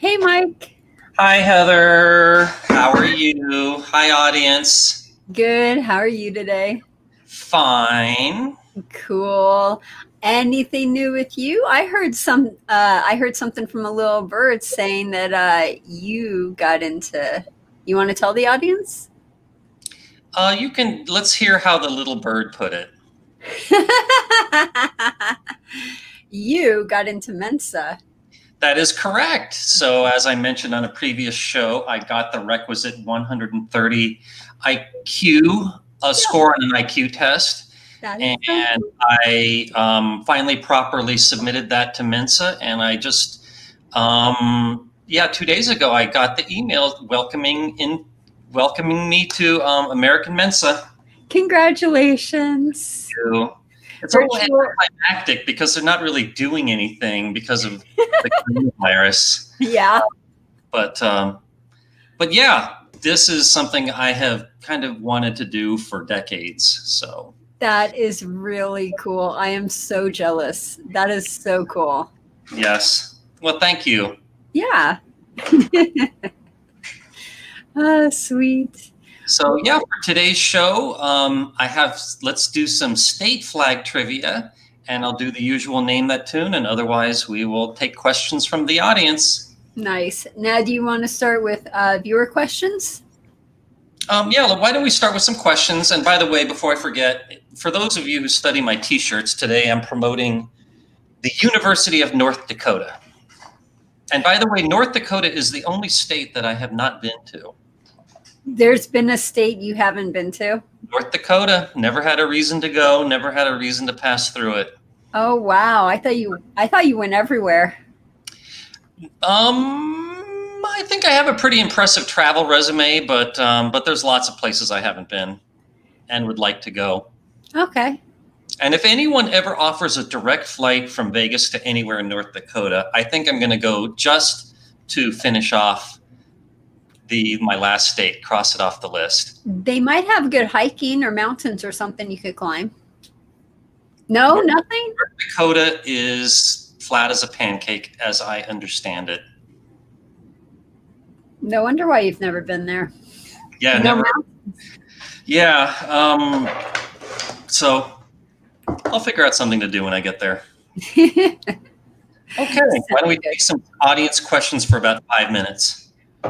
Hey, Mike. Hi, Heather. How are you? Hi, audience. Good. How are you today? Fine. Cool. Anything new with you? I heard something from a little bird saying that you got into. You want to tell the audience? Let's hear how the little bird put it. You got into Mensa. That is correct. So, as I mentioned on a previous show, I got the requisite 130 IQ, a score on an IQ test. That is And so I finally properly submitted that to Mensa. And I just, yeah, 2 days ago, I got the email welcoming me to American Mensa. Congratulations. It's a little Virtual. anticlimactic because they're not really doing anything because of the coronavirus. Yeah. But yeah, this is something I have kind of wanted to do for decades. So That is really cool. I am so jealous. That is so cool. yes. Well, thank you. Yeah. Sweet. So yeah, for today's show, let's do some state flag trivia, and I'll do the usual name that tune, and otherwise we will take questions from the audience. Nice. Now, do you want to start with viewer questions? Yeah, why don't we start with some questions? And by the way, before I forget, for those of you who study my t-shirts, today I'm promoting the University of North Dakota. And by the way, North Dakota is the only state that I have not been to. There's been a state you haven't been to? North Dakota, never had a reason to go, never had a reason to pass through it. Oh wow, I thought you went everywhere. I think I have a pretty impressive travel resume, but there's lots of places I haven't been and would like to go. Okay. And if anyone ever offers a direct flight from Vegas to anywhere in North Dakota, I think I'm going to go just to finish off my last state, cross it off the list. They might have good hiking or mountains or something you could climb. No, nothing? North Dakota is flat as a pancake, as I understand it. No wonder why you've never been there. Yeah, No never. Yeah. So I'll figure out something to do when I get there. Okay. Why don't we take some audience questions for about 5 minutes?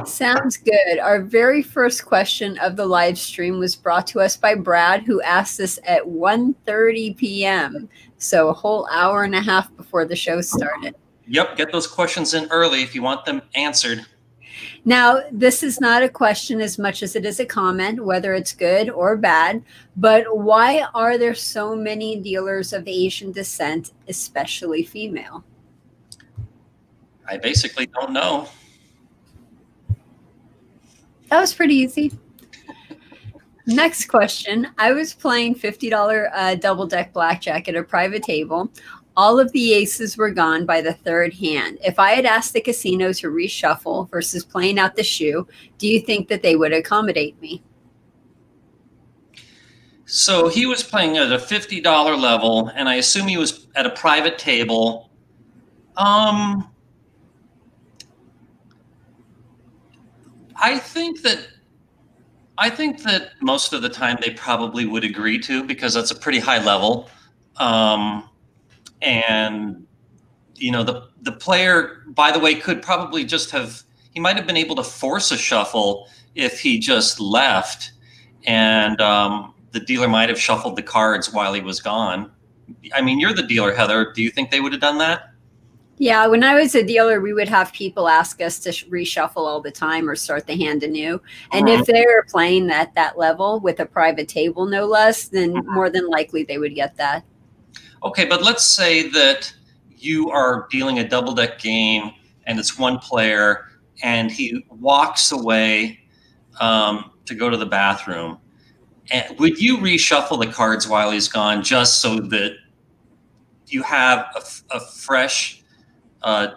Sounds good. Our very first question of the live stream was brought to us by Brad, who asked us at 1:30 p.m. So a whole hour and a half before the show started. Yep. Get those questions in early if you want them answered. Now, this is not a question as much as it is a comment, whether it's good or bad, but why are there so many dealers of Asian descent, especially female? I basically don't know. That was pretty easy. Next question. I was playing $50 double deck blackjack at a private table. All of the aces were gone by the third hand. If I had asked the casino to reshuffle versus playing out the shoe, do you think that they would accommodate me? So he was playing at a $50 level, and I assume he was at a private table. I think that most of the time they probably would agree to, because that's a pretty high level. And you know, the player, by the way, could probably he might have been able to force a shuffle if he just left, and the dealer might have shuffled the cards while he was gone. I mean, you're the dealer, Heather. Do you think they would have done that? Yeah, when I was a dealer, we would have people ask us to reshuffle all the time or start the hand anew. And if they're playing at that level with a private table, no less, then more than likely they would get that. Okay, but let's say that you are dealing a double deck game and it's one player and he walks away to go to the bathroom. And would you reshuffle the cards while he's gone, just so that you have a fresh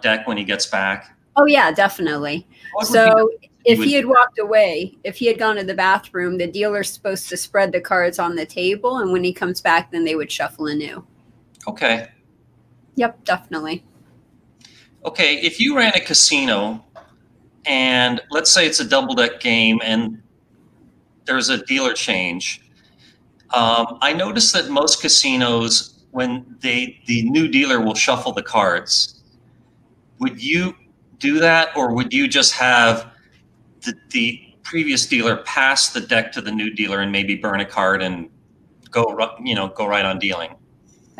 deck when he gets back? Oh yeah, definitely. So if he had walked away, if he had gone to the bathroom, the dealer's supposed to spread the cards on the table, and when he comes back, then they would shuffle anew. Okay. Yep, definitely. Okay, if you ran a casino, and let's say it's a double deck game and there's a dealer change. I noticed that most casinos, when the new dealer will shuffle the cards, would you do that, or would you just have the previous dealer pass the deck to the new dealer and maybe burn a card and go right on dealing?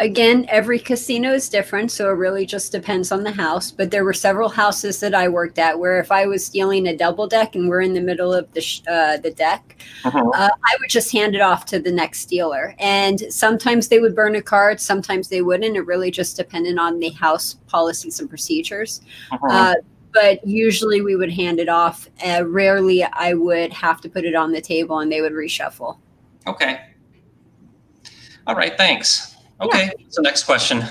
Again, every casino is different, so it really just depends on the house. But there were several houses that I worked at where if I was dealing a double deck and we're in the middle of the deck, I would just hand it off to the next dealer. And sometimes they would burn a card, sometimes they wouldn't. It really just depended on the house policies and procedures. But usually we would hand it off. Rarely I would have to put it on the table and they would reshuffle. Okay. All right, thanks. Okay, yeah. So next question.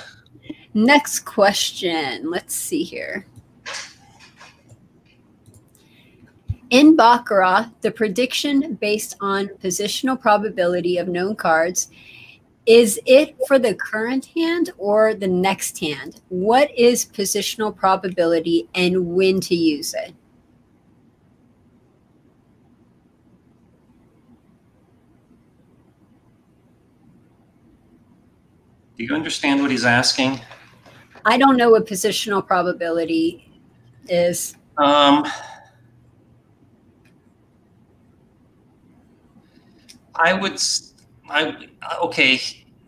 Next question. Let's see here. In Baccarat, the prediction based on positional probability of known cards, is it for the current hand or the next hand? What is positional probability and when to use it? Do you understand what he's asking? I don't know what positional probability is. Okay,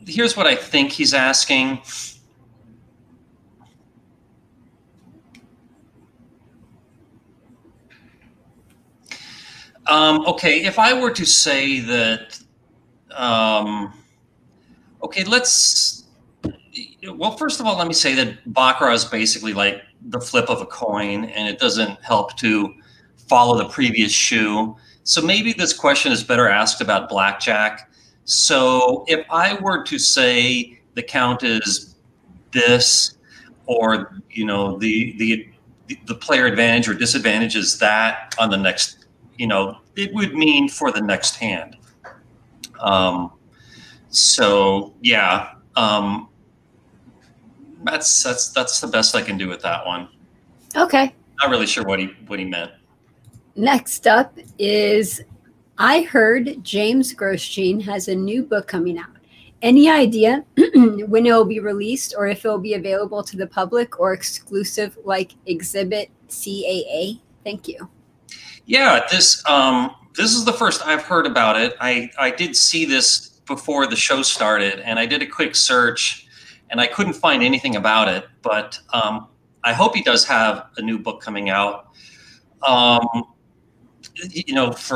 here's what I think he's asking. Okay, if I were to say that, okay, well, first of all, let me say that Baccarat is basically like the flip of a coin, and it doesn't help to follow the previous shoe. So maybe this question is better asked about blackjack. So if I were to say the count is this, or the player advantage or disadvantage is that on the next, it would mean for the next hand. So yeah, that's the best I can do with that one. Okay. Not really sure what he meant. Next up is, I heard James Grosjean has a new book coming out. Any idea when it will be released, or if it will be available to the public or exclusive like Exhibit CAA? Thank you. Yeah, this is the first I've heard about it. I did see this before the show started, and I did a quick search, and I couldn't find anything about it. But I hope he does have a new book coming out. For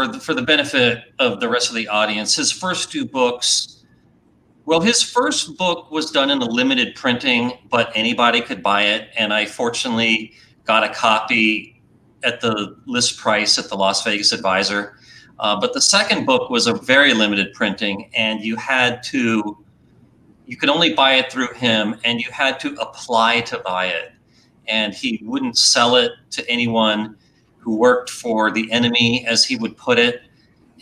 the benefit of the rest of the audience, his first two books, well, his first book was done in a limited printing, but anybody could buy it. And I fortunately got a copy at the list price at the Las Vegas Advisor. But the second book was a very limited printing, and you could only buy it through him, and you had to apply to buy it. And he wouldn't sell it to anyone who worked for the enemy, as he would put it.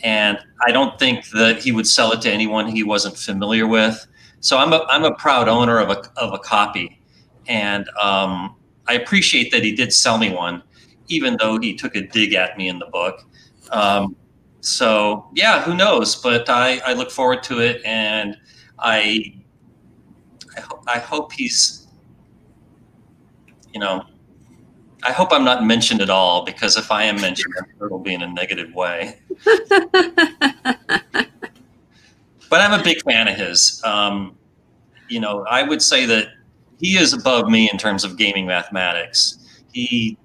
And I don't think that he would sell it to anyone he wasn't familiar with. So I'm a proud owner of a copy. And I appreciate that he did sell me one, even though he took a dig at me in the book. So yeah, who knows? But I look forward to it, and I hope he's, I hope I'm not mentioned at all, because if I am mentioned, it'll be in a negative way. But I'm a big fan of his. I would say that he is above me in terms of gaming mathematics. He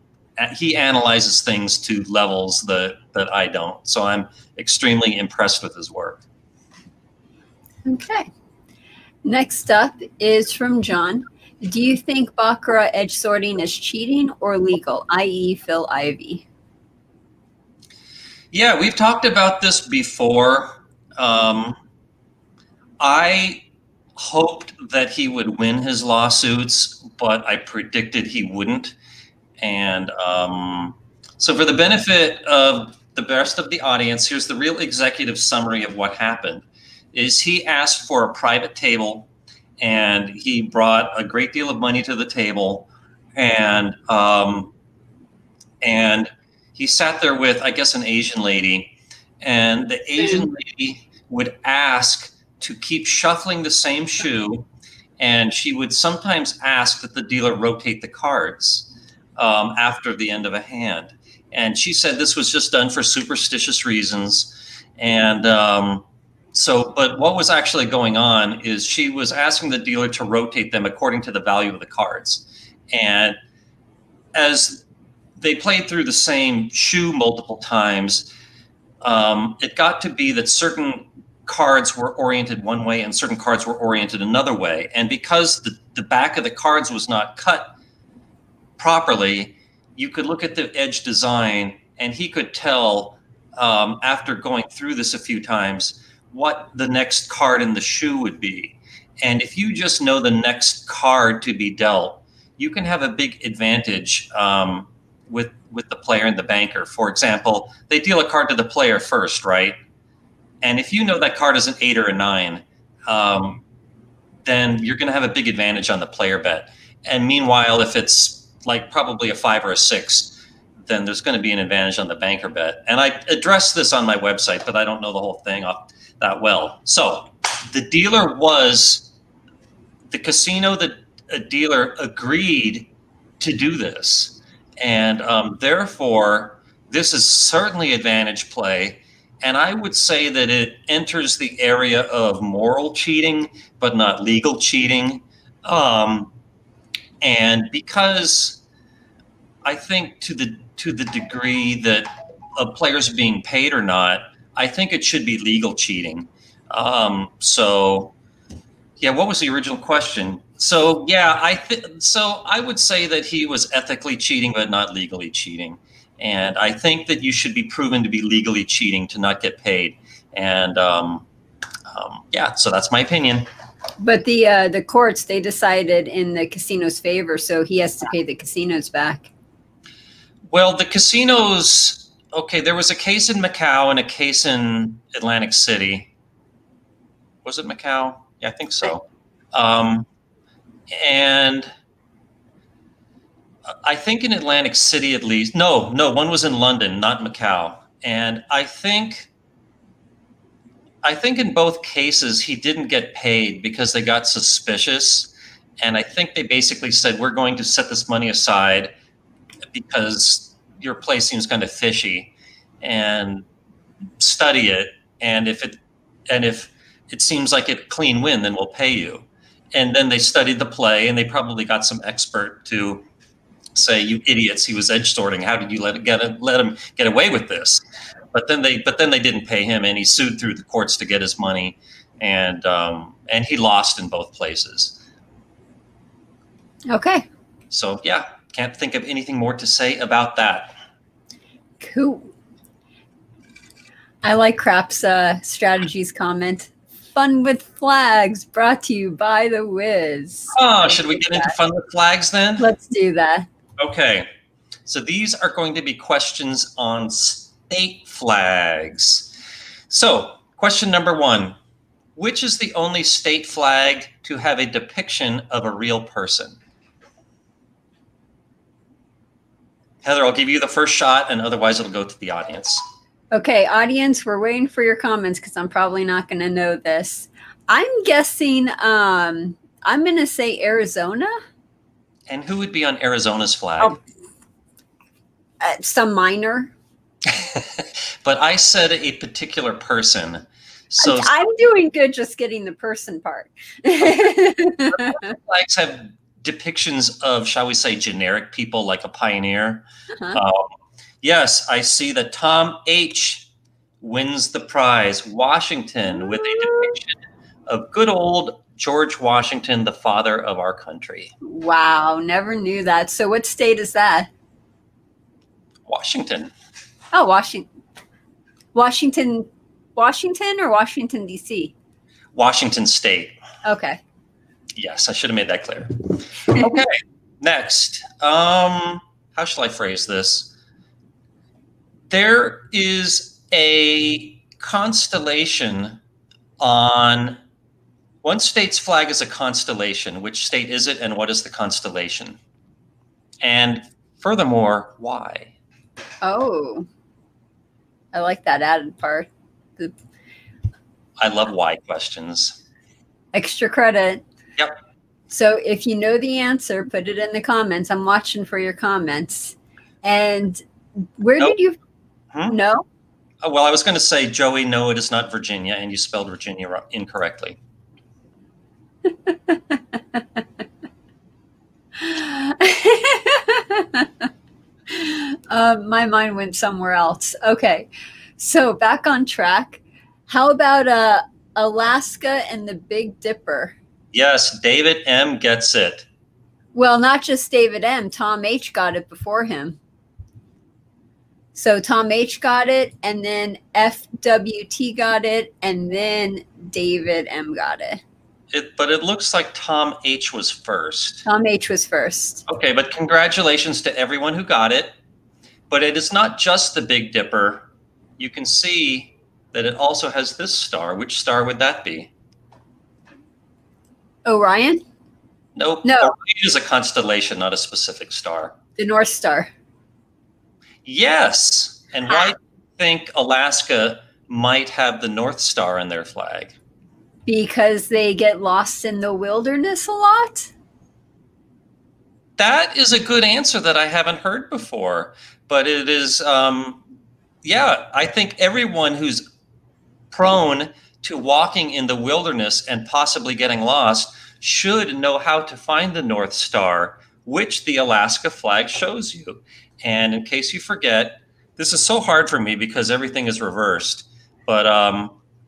analyzes things to levels that I don't. So I'm extremely impressed with his work. Okay. Next up is from John. Do you think Baccarat edge sorting is cheating or legal, i.e. Phil Ivey? Yeah, we've talked about this before. I hoped that he would win his lawsuits, but I predicted he wouldn't. And so for the benefit of the rest of the audience, here's the real executive summary of what happened. Is he asked for a private table, and he brought a great deal of money to the table, and he sat there with, I guess, an Asian lady, and the Asian lady would ask to keep shuffling the same shoe, and she would sometimes ask that the dealer rotate the cards after the end of a hand. And she said this was just done for superstitious reasons. And but what was actually going on is she was asking the dealer to rotate them according to the value of the cards. And as they played through the same shoe multiple times, it got to be that certain cards were oriented one way and certain cards were oriented another way. And because the back of the cards was not cut properly, you could look at the edge design and he could tell after going through this a few times what the next card in the shoe would be. And if you just know the next card to be dealt, you can have a big advantage with the player and the banker. For example, they deal a card to the player first, right? And if you know that card is an 8 or a 9, then you're going to have a big advantage on the player bet. And meanwhile, if it's like probably a 5 or a 6, then there's going to be an advantage on the banker bet. And I addressed this on my website, but I don't know the whole thing that well. So the dealer was, the casino, a dealer agreed to do this. And therefore, this is certainly advantage play. And I would say that it enters the area of moral cheating, but not legal cheating. And because I think to the degree that a player's being paid or not, I think it should be legal cheating. So yeah, what was the original question? So yeah, I would say that he was ethically cheating, but not legally cheating. And I think that you should be proven to be legally cheating to not get paid. And yeah, so that's my opinion. But the courts, they decided in the casino's favor, so he has to pay the casinos back. Well, the casinos, okay, there was a case in Macau and a case in Atlantic City. Was it Macau? Yeah, I think so. And I think in Atlantic City at least. No, one was in London, not Macau. And I think in both cases he didn't get paid because they got suspicious. And I think they basically said, we're going to set this money aside because your play seems kind of fishy, and study it. And if it seems like a clean win, then we'll pay you. And then they studied the play, and they probably got some expert to say, you idiots, he was edge sorting. How did you let him get away with this? But then they didn't pay him, and he sued through the courts to get his money, and he lost in both places. Okay. So yeah, can't think of anything more to say about that. Cool. I like Crap's strategies comment. Fun with Flags, brought to you by The Wiz. Oh, should we get into Fun with Flags then? Let's do that. Okay. So these are going to be questions on state flags. So question number 1. Which is the only state flag to have a depiction of a real person? Heather, I'll give you the first shot, and otherwise it'll go to the audience. Okay, audience, we're waiting for your comments because I'm probably not going to know this. I'm guessing, I'm going to say Arizona. And who would be on Arizona's flag? Oh, some minor. But I said a particular person. So I'm doing good just getting the person part. Flags have depictions of, shall we say, generic people like a pioneer. Yes, I see that Tom H. wins the prize. Washington with a depiction of good old George Washington, the father of our country. Wow, never knew that. So what state is that? Washington. Oh, Washington or Washington, D.C.? Washington State. Okay. Yes, I should have made that clear. Okay, next. How shall I phrase this? There is a constellation on one state's flag is a constellation. Which state is it, and what is the constellation? And furthermore, why? Oh, I like that added part. The I love why questions. extra credit. Yep. So if you know the answer, put it in the comments. I'm watching for your comments. And where Nope. did you Hmm? know? Oh, well, I was going to say, Joey, no, it is not Virginia, and you spelled Virginia incorrectly. My mind went somewhere else. Okay, so back on track. How about Alaska and the Big Dipper? Yes, David M. gets it. Well, not just David M. Tom H. got it before him. So Tom H. got it, and then FWT got it, and then David M. got it. But it looks like Tom H. was first. Tom H. was first. Okay, but congratulations to everyone who got it. But it is not just the Big Dipper. You can see that it also has this star. Which star would that be? Orion? Nope. No. Orion is a constellation, not a specific star. The North Star. Yes. And why do you think Alaska might have the North Star in their flag? Because they get lost in the wilderness a lot? That is a good answer that I haven't heard before. But it is, yeah, I think everyone who's prone to walking in the wilderness and possibly getting lost should know how to find the North Star, which the Alaska flag shows you. And in case you forget, this is so hard for me because everything is reversed. But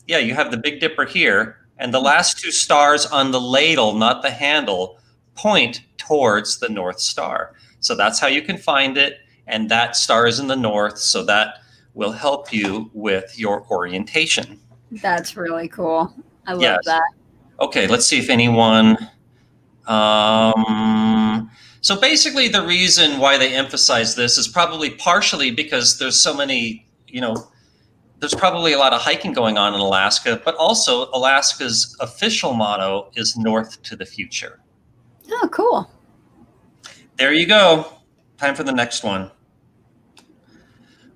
yeah, you have the Big Dipper here, and the last two stars on the ladle, not the handle, point towards the North Star. So that's how you can find it. And that star is in the north, so that will help you with your orientation. That's really cool. I love that. Okay, let's see if anyone... so basically the reason why they emphasize this is probably partially because there's so many, there's probably a lot of hiking going on in Alaska, but also Alaska's official motto is North to the Future. Oh, cool. There you go. Time for the next one.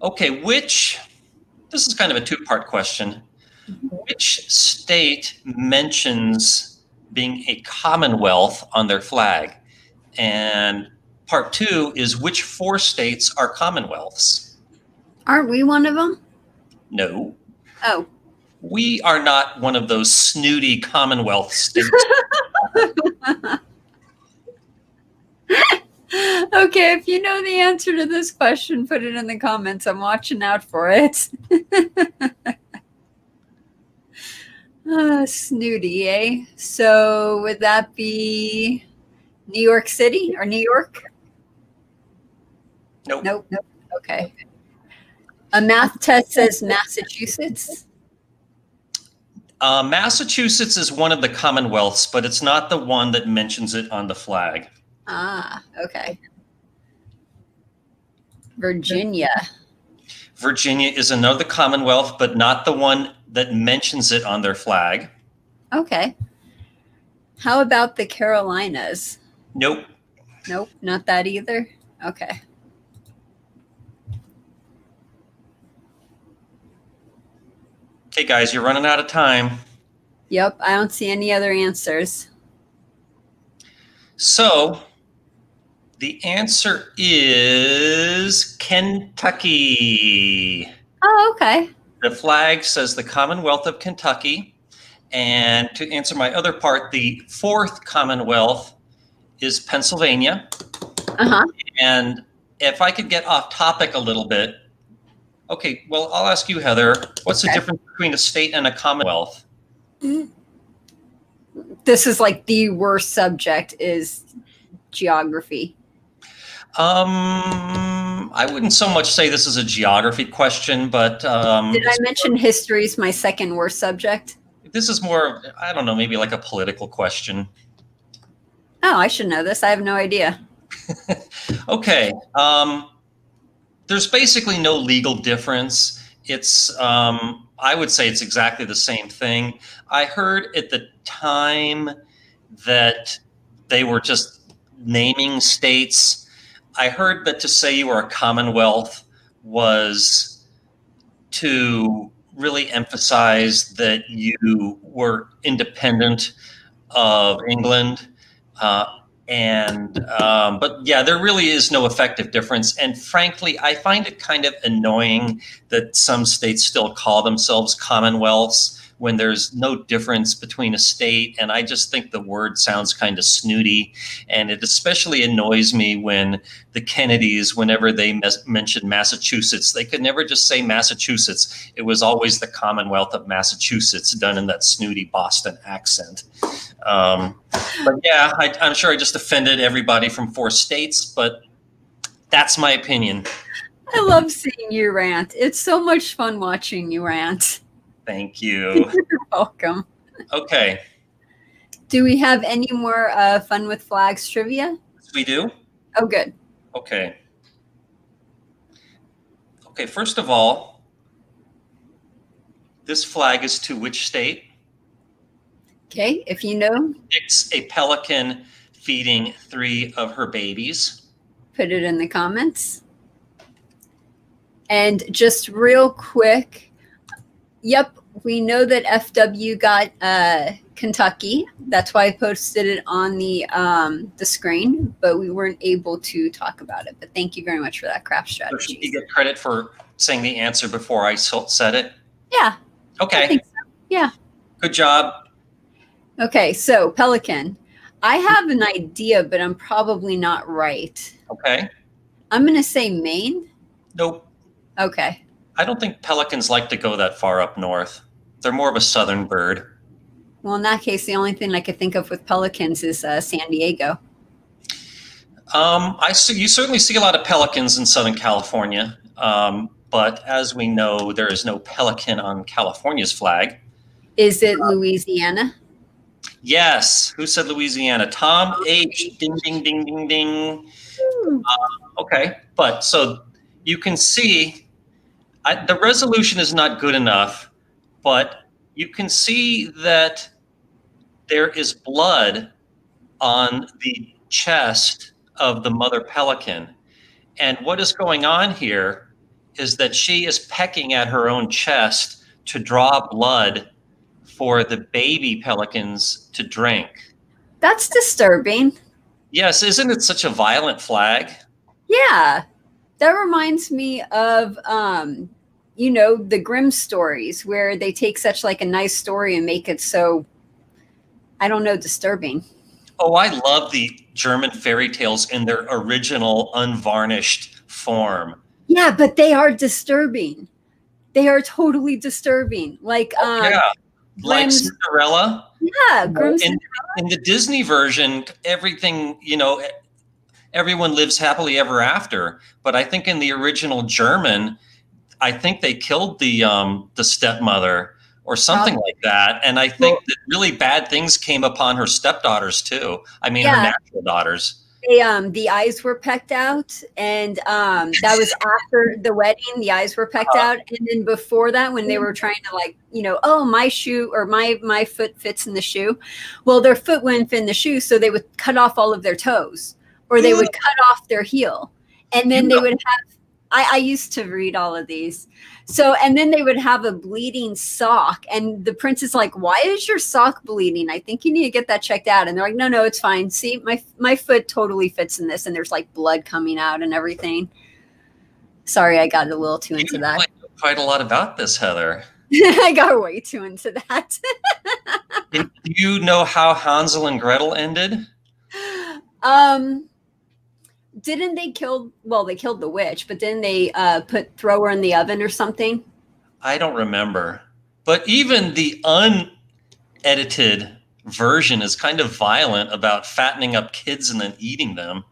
Okay, this is kind of a two-part question. Which state mentions being a commonwealth on their flag? And part two is which 4 states are commonwealths? Aren't we one of them? No. Oh. We are not one of those snooty commonwealth states. Okay, if you know the answer to this question, put it in the comments. I'm watching out for it. Snooty, eh? So would that be New York City or New York? Nope. Nope. Okay. A math test says Massachusetts. Massachusetts is one of the commonwealths, but it's not the one that mentions it on the flag. Ah, okay. Virginia. Virginia is another commonwealth, but not the one that mentions it on their flag. Okay. How about the Carolinas? Nope. Nope, not that either. Okay. Okay, guys, you're running out of time. Yep, I don't see any other answers. So the answer is Kentucky. Oh, okay. The flag says the Commonwealth of Kentucky. And to answer my other part, the 4th Commonwealth is Pennsylvania. Uh-huh. And if I could get off topic a little bit, okay, well, I'll ask you, Heather, what's the difference between a state and a commonwealth? This is like the worst subject is geography. I wouldn't so much say this is a geography question, but... Did I mention history is my second worst subject? This is more, I don't know, maybe like a political question. Oh, I should know this. I have no idea. Okay. There's basically no legal difference. It's, I would say it's exactly the same thing. I heard at the time that they were just naming states. I heard that to say you were a commonwealth was to really emphasize that you were independent of England. But yeah, there really is no effective difference. And frankly, I find it kind of annoying that some states still call themselves commonwealths when there's no difference between a state. And I just think the word sounds kind of snooty. And it especially annoys me when the Kennedys, whenever they mentioned Massachusetts, they could never just say Massachusetts. It was always the Commonwealth of Massachusetts, done in that snooty Boston accent. But yeah, I'm sure I just offended everybody from 4 states, but that's my opinion. I love seeing you rant. It's so much fun watching you rant. Thank you. You're welcome. Okay. Do we have any more Fun with Flags trivia? We do? Oh, good. Okay. Okay, first of all, this flag is to which state? Okay, if you know. It's a pelican feeding 3 of her babies. Put it in the comments. And just real quick, yep, we know that FW got Kentucky. That's why I posted it on the screen, but we weren't able to talk about it. But thank you very much for that craft strategy. So should you get credit for saying the answer before I said it? Yeah. Okay. I think so. Yeah. Good job. Okay, so pelican. I have an idea, but I'm probably not right. Okay. I'm going to say Maine. Nope. Okay. I don't think pelicans like to go that far up north. They're more of a southern bird. Well, in that case, the only thing I could think of with pelicans is San Diego. You certainly see a lot of pelicans in Southern California, but as we know, there is no pelican on California's flag. Is it Louisiana? Yes. Who said Louisiana? Tom H. Ding, ding, ding, ding, ding. Okay. But so you can see the resolution is not good enough, but you can see that there is blood on the chest of the mother pelican. And what is going on here is that she is pecking at her own chest to draw blood for the baby pelicans to drink. That's disturbing. Yes, isn't it such a violent flag? Yeah. That reminds me of, you know, the Grimm stories where they take such like a nice story and make it so, I don't know, disturbing. Oh, I love the German fairy tales in their original unvarnished form. Yeah, but they are disturbing. They are totally disturbing. Like, yeah. Like Cinderella. Yeah, Grimm's in the Disney version, everything, you know, everyone lives happily ever after. But I think in the original German, I think they killed the stepmother or something like that. And I think that really bad things came upon her stepdaughters too. I mean, her natural daughters. The eyes were pecked out, and that was after the wedding. The eyes were pecked out, and then before that, when they were trying to, like, you know, oh, my shoe or my foot fits in the shoe. Well, their foot wouldn't fit in the shoe, so they would cut off all of their toes, or they would cut off their heel, and then they would have. I used to read all of these. So, and then they would have a bleeding sock, and the prince is like, why is your sock bleeding? I think you need to get that checked out. And they're like, no, it's fine. See, my foot totally fits in this. And there's like blood coming out and everything. Sorry, I got a little too into that. You know quite a lot about this, Heather. I got way too into that. Do you know how Hansel and Gretel ended? Didn't they kill? Well, they killed the witch, but didn't they throw her in the oven or something? I don't remember. But even the unedited version is kind of violent about fattening up kids and then eating them.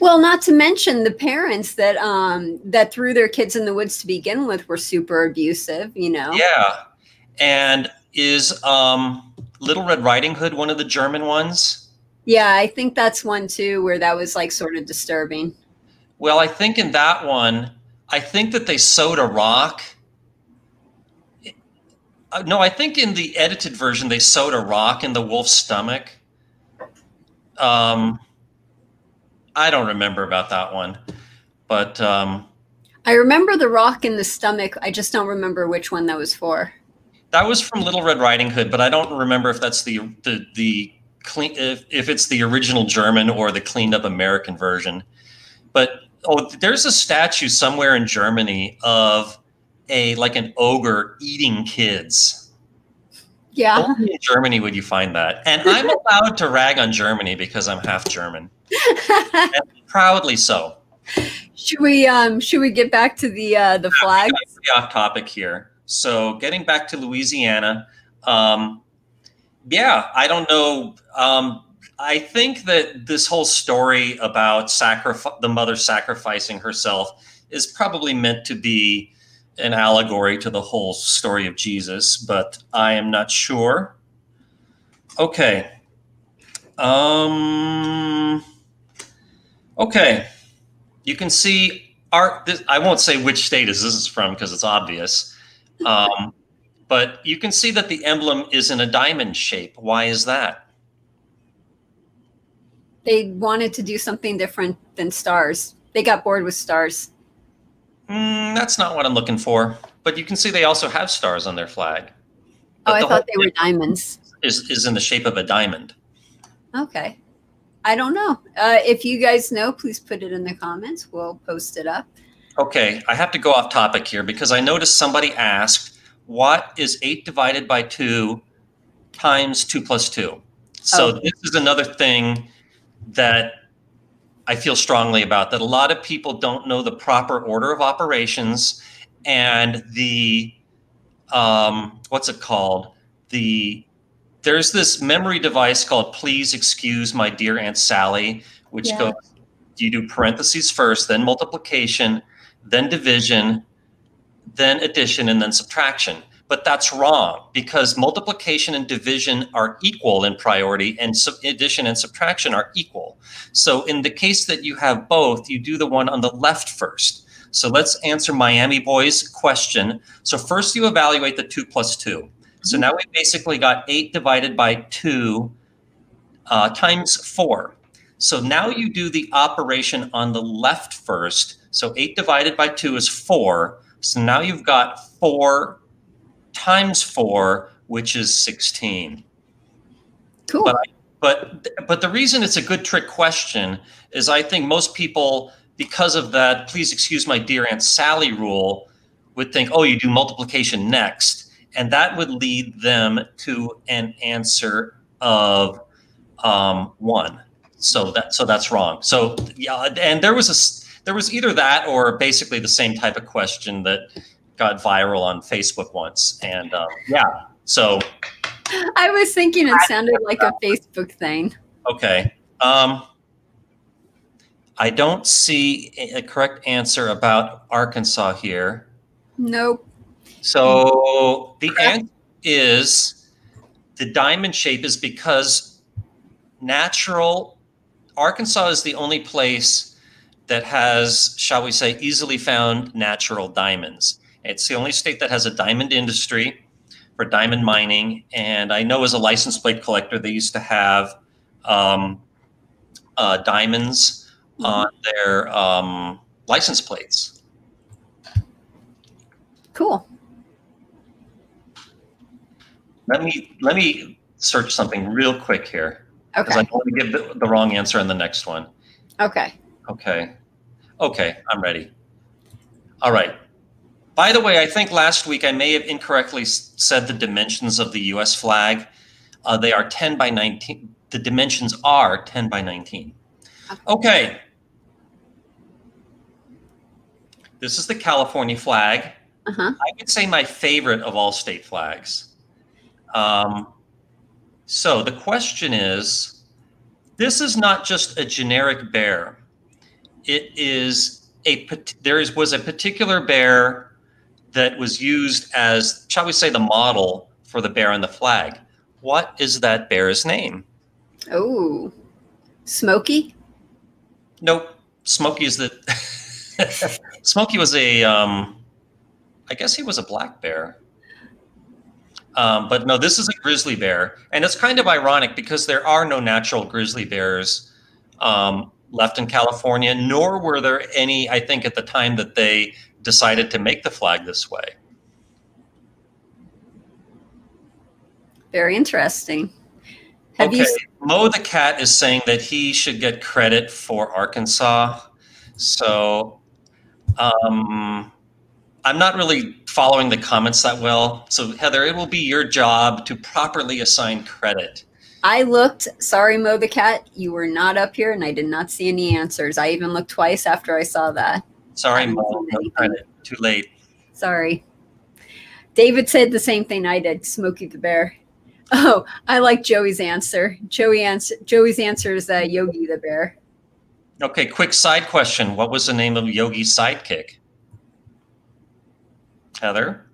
Well, not to mention the parents that that threw their kids in the woods to begin with were super abusive, you know? Yeah. And is Little Red Riding Hood one of the German ones? Yeah, I think that's one too, where that was like sort of disturbing. Well, I think in that one, I think that they sewed a rock. No, I think in the edited version, they sewed a rock in the wolf's stomach. I don't remember about that one, but I remember the rock in the stomach. I just don't remember which one that was for. That was from Little Red Riding Hood, but I don't remember if that's the clean, if it's the original German or the cleaned up American version. But there's a statue somewhere in Germany of like an ogre eating kids. Yeah. Only in Germany would you find that. And I'm allowed to rag on Germany because I'm half German. And proudly so. Should we get back to the flag? Pretty off topic here. So getting back to Louisiana, yeah, I don't know. I think that this whole story about the mother sacrificing herself is probably meant to be an allegory to the whole story of Jesus, but I am not sure. Okay. Okay. You can see I won't say which state this is from because it's obvious. But you can see that the emblem is in a diamond shape. Why is that? They wanted to do something different than stars. They got bored with stars. That's not what I'm looking for. But you can see they also have stars on their flag. But I thought they were diamonds. Is in the shape of a diamond. Okay. I don't know. If you guys know, please put it in the comments. We'll post it up. Okay. I have to go off topic here because I noticed somebody asked, what is 8 divided by 2 times 2 plus 2? So this is another thing that I feel strongly about, that a lot of people don't know the proper order of operations and the, what's it called? There's this memory device called Please Excuse My Dear Aunt Sally, which goes, you do parentheses first, then multiplication, then division, then addition, and then subtraction. But that's wrong because multiplication and division are equal in priority and addition and subtraction are equal. So in the case that you have both, you do the one on the left first. So let's answer Miami Boy's question. So first you evaluate the 2 plus 2. So now we basically got 8 divided by 2 times 4. So now you do the operation on the left first. So 8 divided by 2 is 4. So now you've got 4 times 4, which is 16. Cool. But the reason it's a good trick question is I think most people, because of that, please excuse my dear Aunt Sally rule, would think, oh, you do multiplication next. And that would lead them to an answer of 1. So that's wrong. So yeah, and there was either that or basically the same type of question that got viral on Facebook once. And yeah, so. I was thinking it sounded like a Facebook thing. Okay. I don't see a correct answer about Arkansas here. Nope. So the answer is the diamond shape is because Arkansas is the only place that has, shall we say, easily found natural diamonds. It's the only state that has a diamond industry for diamond mining. And I know as a license plate collector, they used to have diamonds on their license plates. Cool. Let me search something real quick here. Okay. Because I don't want to give the wrong answer on the next one. Okay. Okay, I'm ready. All right. By the way, I think last week I may have incorrectly said the dimensions of the U.S. flag. They are 10 by 19. The dimensions are 10 by 19. Okay. This is the California flag. I would say my favorite of all state flags. So the question is, this is not just a generic bear. It is was a particular bear that was used as, shall we say, the model for the bear on the flag. What is that bear's name? Oh, Smokey? Nope. Smokey is the Smokey was a I guess he was a black bear. But no, this is a grizzly bear. And it's kind of ironic because there are no natural grizzly bears left in California, nor were there any, I think, at the time that they decided to make the flag this way. Very interesting. Have okay, you... Mo the cat is saying that he should get credit for Arkansas. So I'm not really following the comments that well. So Heather, it will be your job to properly assign credit. I looked. Sorry, Mo the cat. You were not up here, and I did not see any answers. I even looked twice after I saw that. Sorry, Mo. No credit. Too late. Sorry. David said the same thing I did. Smokey the Bear. Oh, I like Joey's answer. Joey's answer is Yogi the Bear. Okay, quick side question. What was the name of Yogi's sidekick? Heather?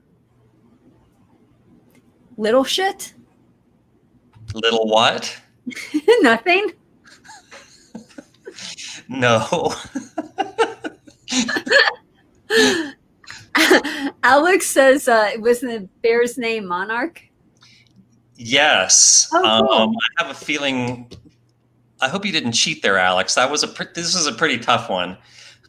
Little shit? Little what? Nothing? No. Alex says, was the bear's name Monarch? Yes. Oh, cool. I have a feeling. I hope you didn't cheat there, Alex. This is a pretty tough one.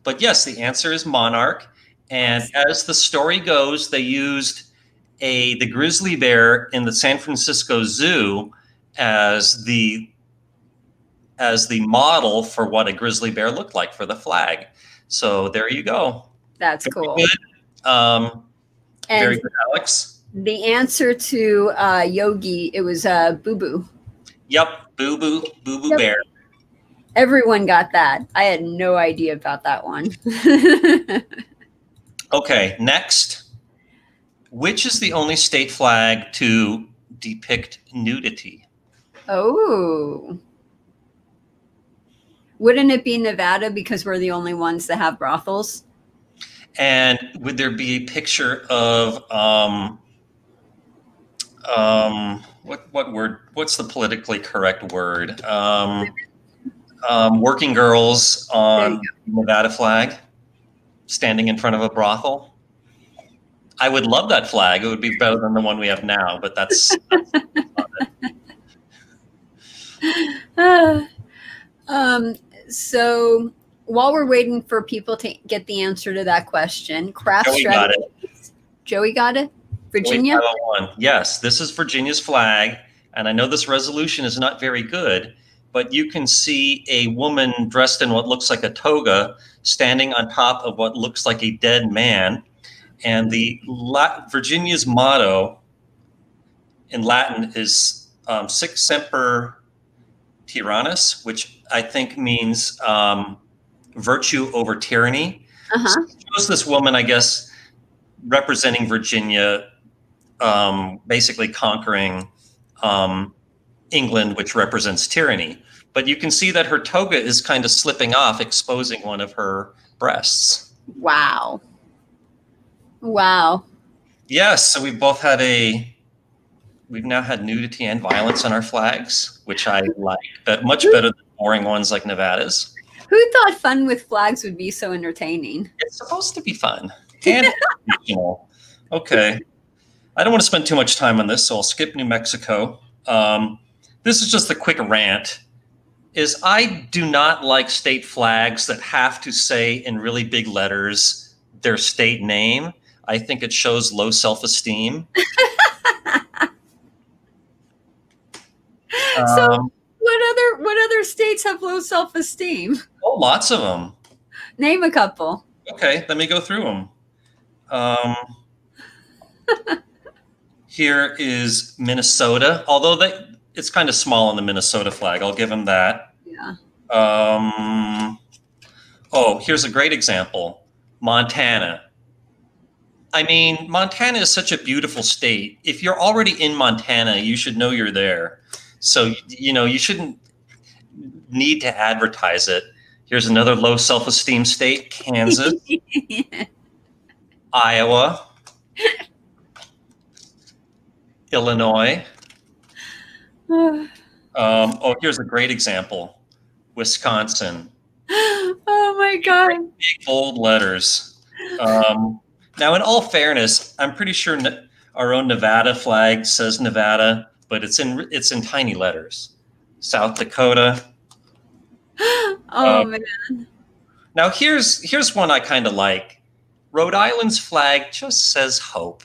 But yes, the answer is Monarch. And as the story goes, they used the grizzly bear in the San Francisco Zoo as the model for what a grizzly bear looked like for the flag. So there you go. That's very cool. Good. Very good, Alex. The answer to Yogi, it was Boo Boo. Yep, Boo Boo, Boo Boo Bear. Everyone got that. I had no idea about that one. Okay, next. Which is the only state flag to depict nudity? Oh. Wouldn't it be Nevada because we're the only ones that have brothels? And would there be a picture of what word? What's the politically correct word? Working girls on Nevada flag, standing in front of a brothel. I would love that flag. It would be better than the one we have now, but that's so while we're waiting for people to get the answer to that question, craft Joey got it. Joey got it? Virginia? Yes, this is Virginia's flag. And I know this resolution is not very good, but you can see a woman dressed in what looks like a toga standing on top of what looks like a dead man. And the Virginia's motto in Latin is Sic Semper Tyrannis, which I think means virtue over tyranny. So it shows this woman, I guess, representing Virginia, basically conquering England, which represents tyranny. But you can see that her toga is kind of slipping off, exposing one of her breasts. Wow. Wow. Yes, so we've now had nudity and violence on our flags, which I like, but much better than boring ones like Nevada's. Who thought fun with flags would be so entertaining? It's supposed to be fun and educational. Okay. I don't want to spend too much time on this, so I'll skip New Mexico. This is just a quick rant. I do not like state flags that have to say in really big letters their state name. I think it shows low self-esteem. So what other states have low self-esteem? Oh, lots of them. Name a couple. Okay, let me go through them. Here is Minnesota, although it's kind of small on the Minnesota flag. I'll give them that. Yeah. Oh, here's a great example. Montana. I mean, Montana is such a beautiful state. If you're already in Montana, you should know you're there. So, you shouldn't need to advertise it. Here's another low self-esteem state, Kansas, Iowa, Illinois. Here's a great example, Wisconsin. Oh my God. Big bold letters. Now, in all fairness, I'm pretty sure our own Nevada flag says Nevada, but it's in tiny letters. South Dakota. Oh man. Now here's one I kind of like. Rhode Island's flag just says hope.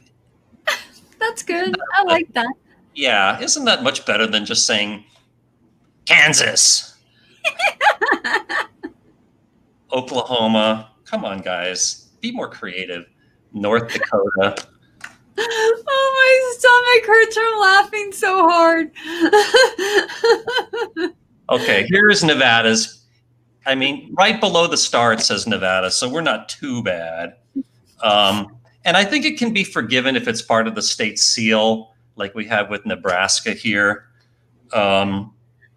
That's good. I like that. Yeah, isn't that much better than just saying Kansas? Oklahoma. Come on, guys. Be more creative. North Dakota. Oh, my stomach hurts from laughing so hard. Okay, here's Nevada's. I mean, right below the star it says Nevada, so we're not too bad. And I think it can be forgiven if it's part of the state seal, like we have with Nebraska here. I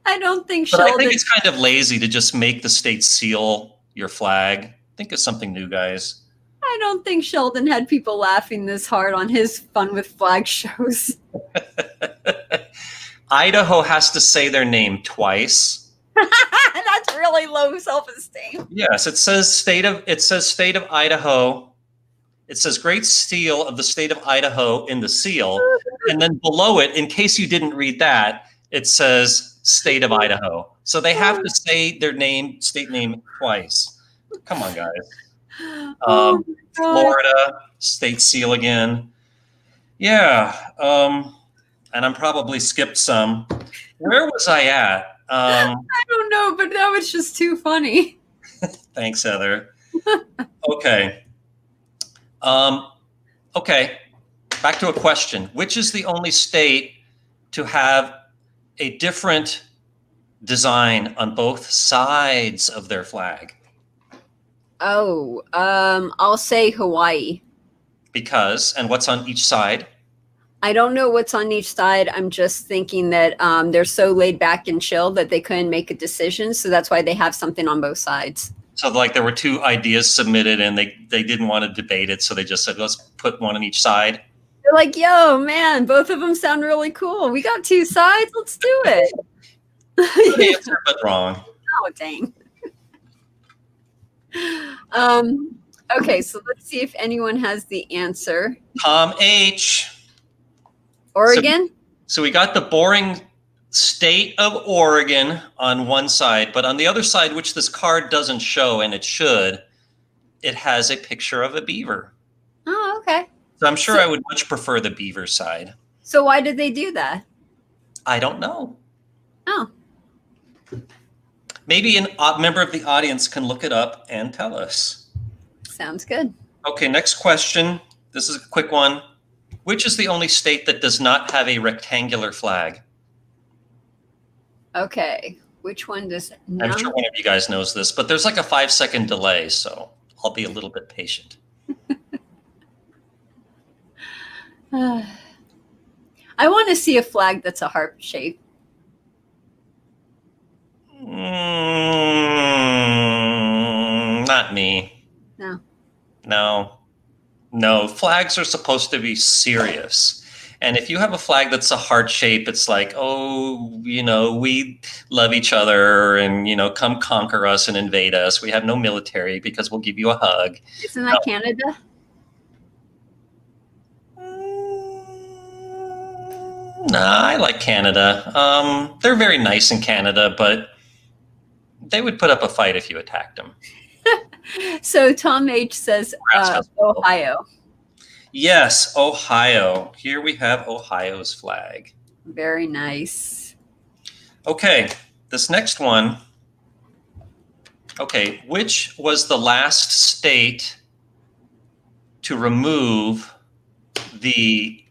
don't think But Sheldon. I think it's kind of lazy to just make the state seal your flag. Think of something new, guys. I don't think Sheldon had people laughing this hard on his Fun with Flag shows. Idaho has to say their name twice. That's really low self-esteem. Yes, it says state of Idaho. It says Great Seal of the State of Idaho in the seal, and then below it, in case you didn't read that, it says State of Idaho. So they have to say their name, state name, twice. Come on, guys. Florida, state seal again. Yeah, and I'm probably skipped some. Where was I at? I don't know, but that was just too funny. Thanks, Heather. Okay. Okay. Back to a question. Which is the only state to have a different design on both sides of their flag? Oh, I'll say Hawaii. Because, and what's on each side? I don't know what's on each side. I'm just thinking that they're so laid back and chill that they couldn't make a decision. So that's why they have something on both sides. So like there were two ideas submitted and they didn't want to debate it. So they just said, let's put one on each side. They're like, yo, man, both of them sound really cool. We got two sides. Let's do it. Good answer, but wrong. Oh, dang. Okay, so let's see if anyone has the answer. Tom H. Oregon? So we got the boring state of Oregon on one side, but on the other side, which this card doesn't show, and it should, it has a picture of a beaver. Oh, okay. So I'm sure I would much prefer the beaver side. So why did they do that? I don't know. Oh. Maybe a member of the audience can look it up and tell us. Sounds good. Okay, next question. This is a quick one. Which is the only state that does not have a rectangular flag? Okay. Which one does not? I'm sure one of you guys knows this, but there's like a 5-second delay, so I'll be a little bit patient. I want to see a flag that's a heart shape. Not me. No. No. No, flags are supposed to be serious. And if you have a flag that's a heart shape, it's like, oh, you know, we love each other and, you know, come conquer us and invade us. We have no military because we'll give you a hug. Isn't that Canada? Nah, I like Canada. They're very nice in Canada, but they would put up a fight if you attacked them. So Tom H says Ohio. Yes, Ohio. Here we have Ohio's flag. Very nice. Okay, this next one. Okay, which was the last state to remove the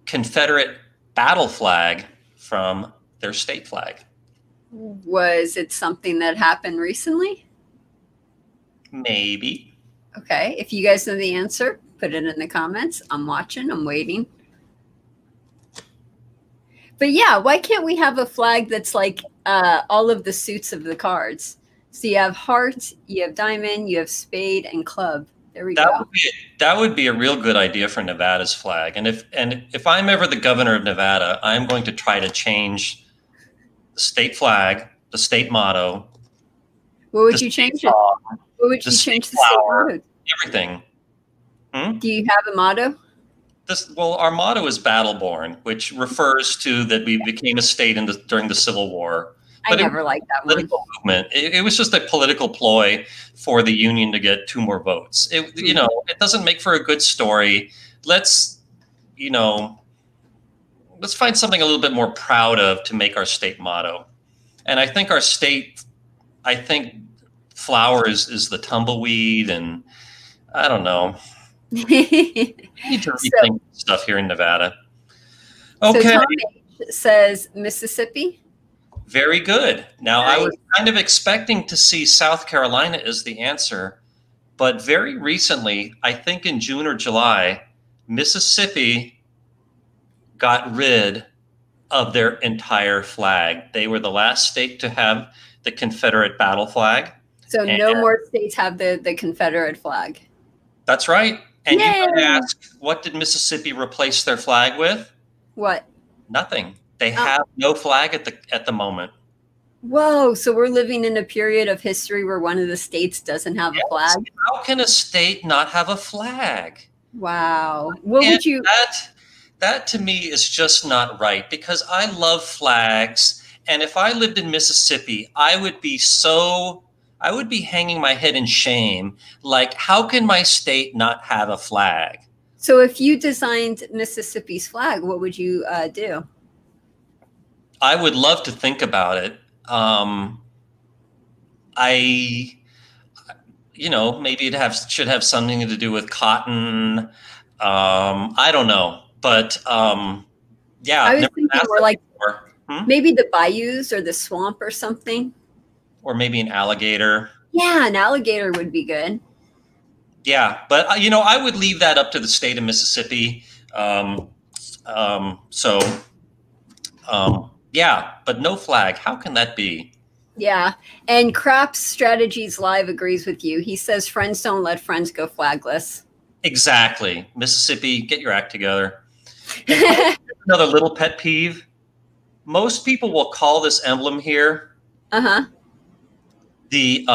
Confederate battle flag from their state flag? Was it something that happened recently? Maybe. Okay, if you guys know the answer, put it in the comments. I'm watching, I'm waiting. But yeah, why can't we have a flag that's like all of the suits of the cards? So you have heart, you have diamond, you have spade, and club. There we go. That would be a real good idea for Nevada's flag. And if I'm ever the governor of Nevada, I'm going to try to change the state flag, the state motto. What would you change it? What would you change the state motto? Everything. Do you have a motto? Well, our motto is Battleborn, which refers to that we became a state during the Civil War. I never liked that one. Political movement. It was just a political ploy for the Union to get 2 more votes. You know, it doesn't make for a good story. Let's, you know, let's find something a little bit more proud of to make our state motto. And I think our state, I think flower is the tumbleweed, and I don't know. We need to rethink stuff here in Nevada. Okay. So Tom H says Mississippi. Very good. Now, I was kind of expecting to see South Carolina as the answer, but very recently, I think in June or July, Mississippi got rid of their entire flag. They were the last state to have the Confederate battle flag. So no more states have the Confederate flag. That's right. And you might ask, what did Mississippi replace their flag with? What? Nothing. They have no flag at the moment. Whoa! So we're living in a period of history where one of the states doesn't have a flag. How can a state not have a flag? Wow. What would you? That to me is just not right, because I love flags, and if I lived in Mississippi, I would be hanging my head in shame. Like, how can my state not have a flag? So if you designed Mississippi's flag, what would you do? I would love to think about it. You know, maybe it should have something to do with cotton. I don't know, but yeah. I was thinking more like maybe the bayous or the swamp or something. Or maybe an alligator. Yeah, an alligator would be good. Yeah, but you know, I would leave that up to the state of Mississippi. Yeah, but no flag. How can that be? Yeah, and Craps Strategies Live agrees with you. He says friends don't let friends go flagless. Exactly. Mississippi, get your act together. Another little pet peeve. Most people will call this emblem here the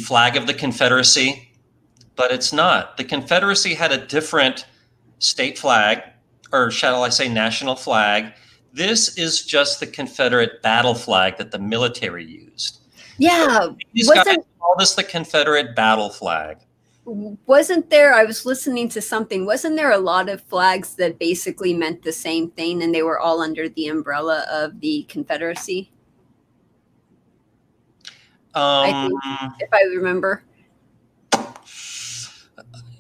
flag of the Confederacy, but it's not. The Confederacy had a different state flag, or shall I say national flag. This is just the Confederate battle flag that the military used. Yeah. These guys call this the Confederate battle flag. Wasn't there, I was listening to something, wasn't there a lot of flags that basically meant the same thing, and they were all under the umbrella of the Confederacy? I think, if I remember.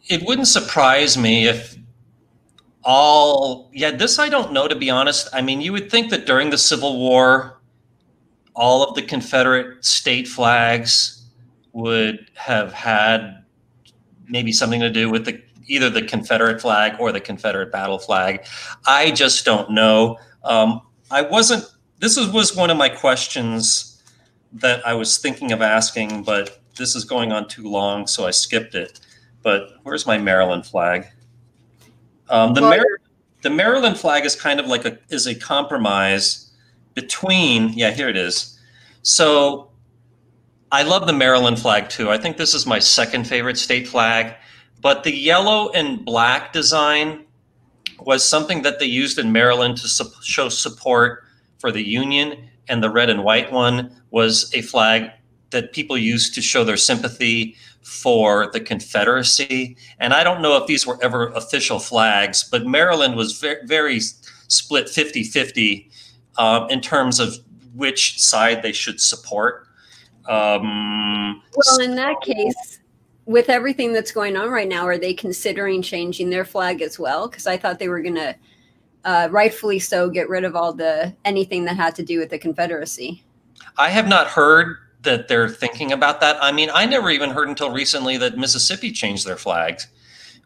It wouldn't surprise me if this I don't know, to be honest. I mean, you would think that during the Civil War, all of the Confederate state flags would have had maybe something to do with either the Confederate flag or the Confederate battle flag. I just don't know. This was one of my questions that I was thinking of asking, but this is going on too long, so I skipped it. But where's my Maryland flag? The Maryland flag is kind of like a compromise between, here it is. So I love the Maryland flag too. I think this is my second favorite state flag, but the yellow and black design was something that they used in Maryland to show support for the Union, and the red and white one was a flag that people used to show their sympathy for the Confederacy. And I don't know if these were ever official flags, but Maryland was very split 50-50 in terms of which side they should support. Well, in that case, with everything that's going on right now, are they considering changing their flag as well? Because I thought they were going to, rightfully so, get rid of anything that had to do with the Confederacy. I have not heard that they're thinking about that. I mean, I never even heard until recently that Mississippi changed their flags,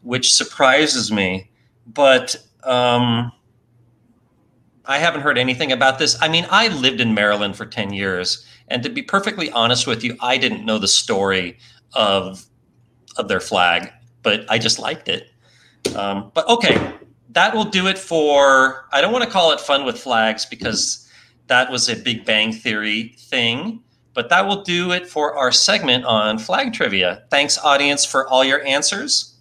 which surprises me. But I haven't heard anything about this. I mean, I lived in Maryland for 10 years. And to be perfectly honest with you, I didn't know the story of their flag, but I just liked it. But okay, that will do it for, I don't want to call it Fun with Flags because that was a Big Bang Theory thing. But that will do it for our segment on flag trivia. Thanks, audience, for all your answers.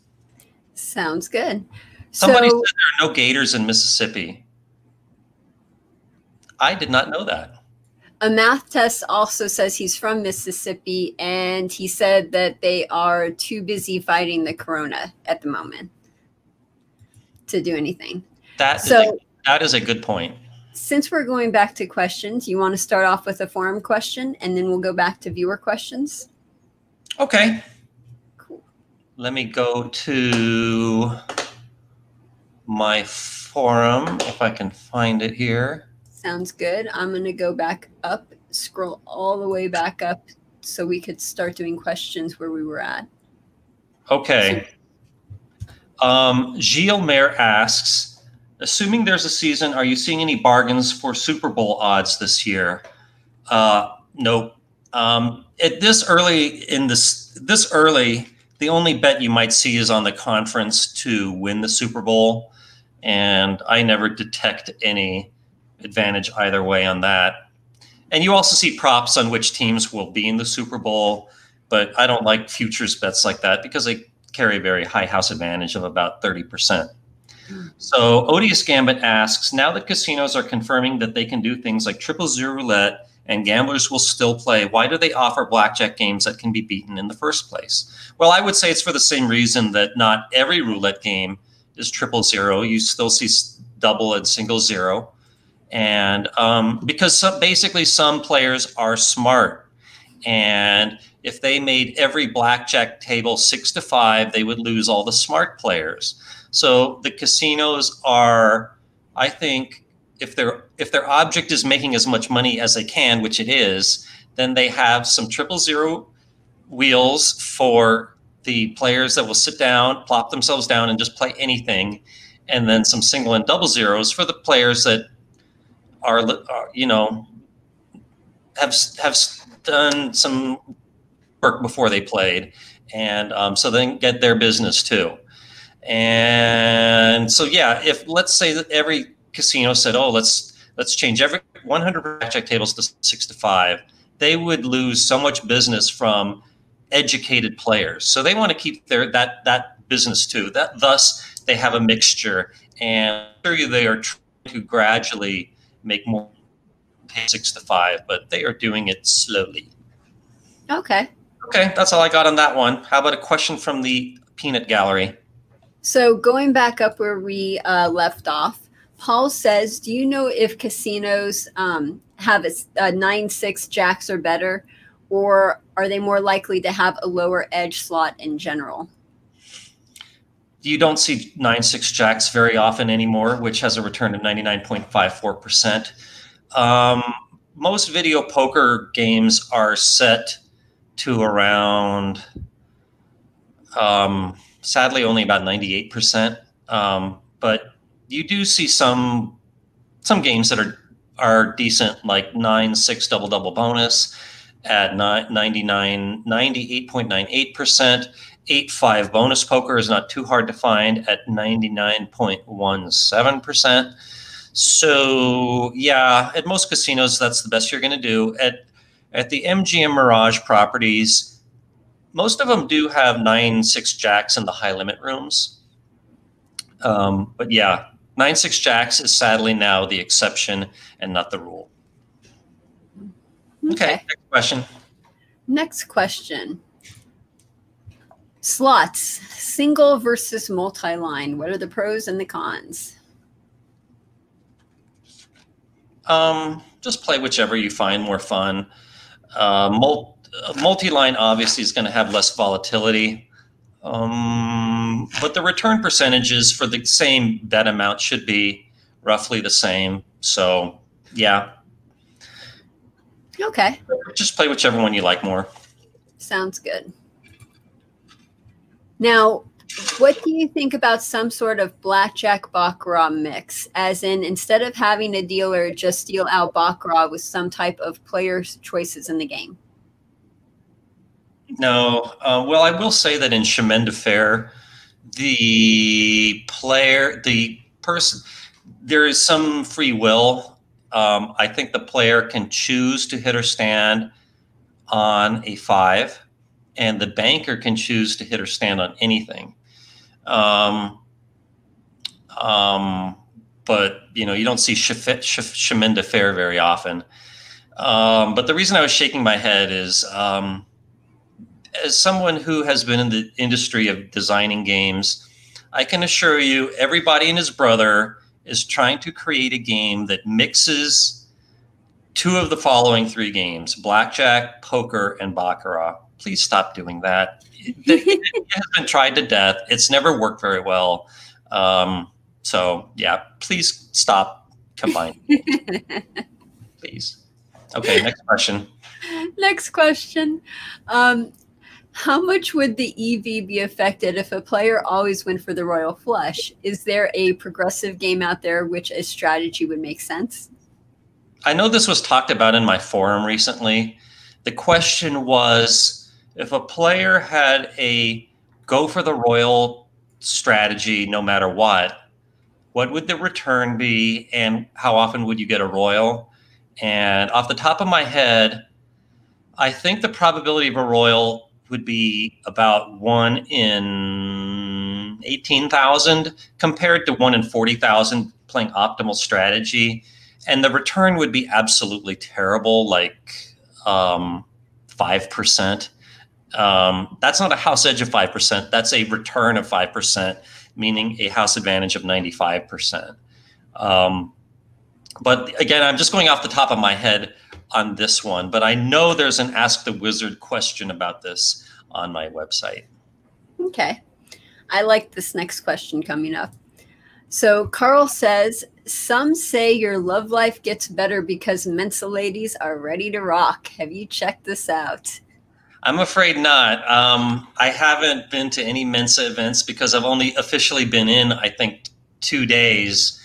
Sounds good. Somebody said there are no gators in Mississippi. I did not know that. A math test also says he's from Mississippi, and he said that they are too busy fighting the corona at the moment to do anything. That is a good point. Since we're going back to questions, you want to start off with a forum question, and then we'll go back to viewer questions? Okay. Cool. Let me go to my forum, if I can find it here. Sounds good. I'm going to go back up, scroll all the way back up so we could start doing questions where we were at. Okay. Gilles Maire asks, assuming there's a season, are you seeing any bargains for Super Bowl odds this year? Nope. At this early, the only bet you might see is on the conference to win the Super Bowl, and I never detect any advantage either way on that. And you also see props on which teams will be in the Super Bowl, but I don't like futures bets like that because they carry a very high house advantage of about 30%. So Odious Gambit asks, now that casinos are confirming that they can do things like 000 roulette and gamblers will still play, why do they offer blackjack games that can be beaten in the first place? Well, I would say it's for the same reason that not every roulette game is 000. You still see double and single zero. And because basically some players are smart, and if they made every blackjack table 6-5, they would lose all the smart players. So the casinos are, I think, if their object is making as much money as they can, which it is, then they have some 000 wheels for the players that will sit down, plop themselves down, and just play anything, and then some single and double zeros for the players that are you know, have done some work before they played, and so they get their business too. And so yeah, if let's say that every casino said, oh, let's change every 100 blackjack tables to 6-5, they would lose so much business from educated players. So they want to keep that business too. Thus they have a mixture, and they are trying to gradually make more 6-5, but they are doing it slowly. Okay. Okay, that's all I got on that one. How about a question from the peanut gallery? So going back up where we left off, Paul says, do you know if casinos have a 9-6 jacks or better, or are they more likely to have a lower edge slot in general? You don't see 9-6 jacks very often anymore, which has a return of 99.54%. Most video poker games are set to around, sadly, only about 98%. But you do see some games that are decent, like 9-6 double bonus at 98.98%. 8-5 bonus poker is not too hard to find at 99.17%. So yeah, at most casinos, that's the best you're going to do. At the MGM Mirage properties, most of them do have 9-6 jacks in the high limit rooms. But yeah, 9-6 jacks is sadly now the exception and not the rule. Okay, next question. Next question. Slots, single versus multi-line. What are the pros and the cons? Just play whichever you find more fun. Multi-line obviously is going to have less volatility, but the return percentages for the same bet amount should be roughly the same. So yeah. Okay. Just play whichever one you like more. Sounds good. Now, what do you think about some sort of blackjack baccarat mix? As in, instead of having a dealer just deal out baccarat with some type of player's choices in the game? No. Well, I will say that in Chemin de Fer, the person, there is some free will. I think the player can choose to hit or stand on a 5. And the banker can choose to hit or stand on anything. But, you know, you don't see Chemin de Fer very often. But the reason I was shaking my head is, as someone who has been in the industry of designing games, I can assure you everybody and his brother is trying to create a game that mixes two of the following three games: blackjack, poker, and baccarat. Please stop doing that. It has been tried to death. It's never worked very well. So yeah, please stop combining. Please. Okay, next question. Next question. How much would the EV be affected if a player always went for the royal flush? Is there a progressive game out there which a strategy would make sense? I know this was talked about in my forum recently. The question was, if a player had a go for the royal strategy no matter what would the return be, and how often would you get a royal? And off the top of my head, I think the probability of a royal would be about 1 in 18,000 compared to 1 in 40,000 playing optimal strategy. And the return would be absolutely terrible, like 5%. That's not a house edge of 5%. That's a return of 5%, meaning a house advantage of 95%. But again, I'm just going off the top of my head on this one, but I know there's an Ask the Wizard question about this on my website. Okay. I like this next question coming up. So Carl says, some say your love life gets better because Mensa ladies are ready to rock. Have you checked this out? I'm afraid not. I haven't been to any Mensa events because I've only officially been in, I think, 2 days.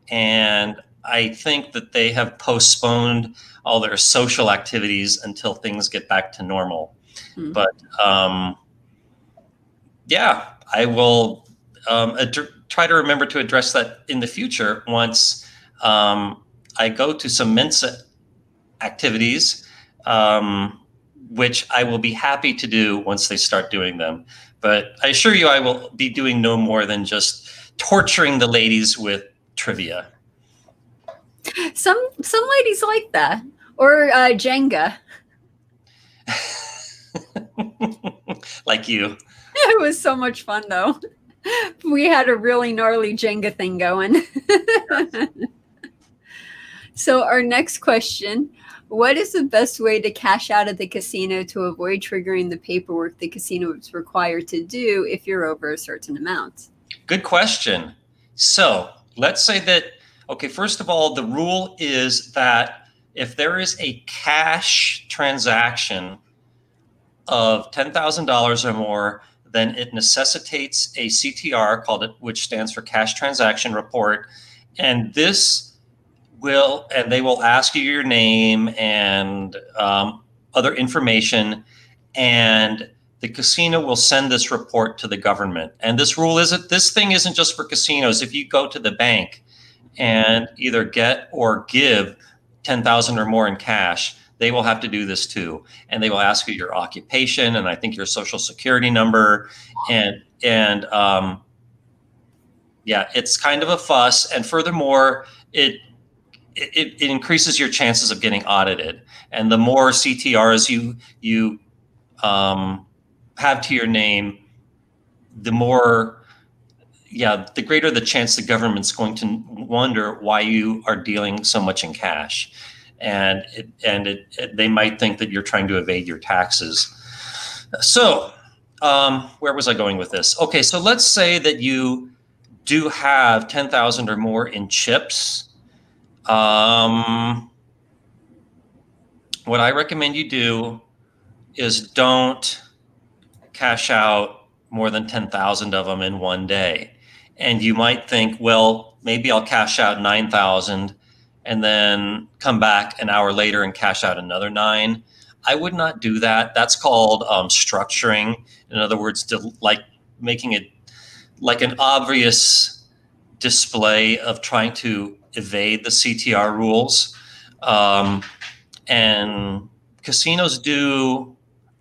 And I think that they have postponed all their social activities until things get back to normal. Mm-hmm. But yeah, I will try to remember to address that in the future once I go to some Mensa activities, which I will be happy to do once they start doing them. But I assure you I will be doing no more than just torturing the ladies with trivia. Some ladies like that. Or Jenga. Like you. It was so much fun, though. We had a really gnarly Jenga thing going. So our next question, what is the best way to cash out of the casino to avoid triggering the paperwork the casino is required to do if you're over a certain amount? Good question. So let's say that, okay, first of all, the rule is that if there is a cash transaction of $10,000 or more, then it necessitates a CTR, which stands for Cash Transaction Report. And this will, and they will ask you your name and other information, and the casino will send this report to the government. And this rule isn't, this thing isn't just for casinos. If you go to the bank and either get or give 10,000 or more in cash, they will have to do this too. And they will ask you your occupation and I think your social security number. And yeah, it's kind of a fuss. And furthermore, it increases your chances of getting audited. And the more CTRs you have to your name, the more, yeah, the greater the chance the government's going to wonder why you are dealing so much in cash. And they might think that you're trying to evade your taxes. So where was I going with this? Okay, so let's say that you do have 10,000 or more in chips. What I recommend you do is don't cash out more than 10,000 of them in one day. And you might think, well, maybe I'll cash out 9,000 and then come back an hour later and cash out another 9. I would not do that. That's called structuring. In other words, like making it like an obvious display of trying to evade the CTR rules. And casinos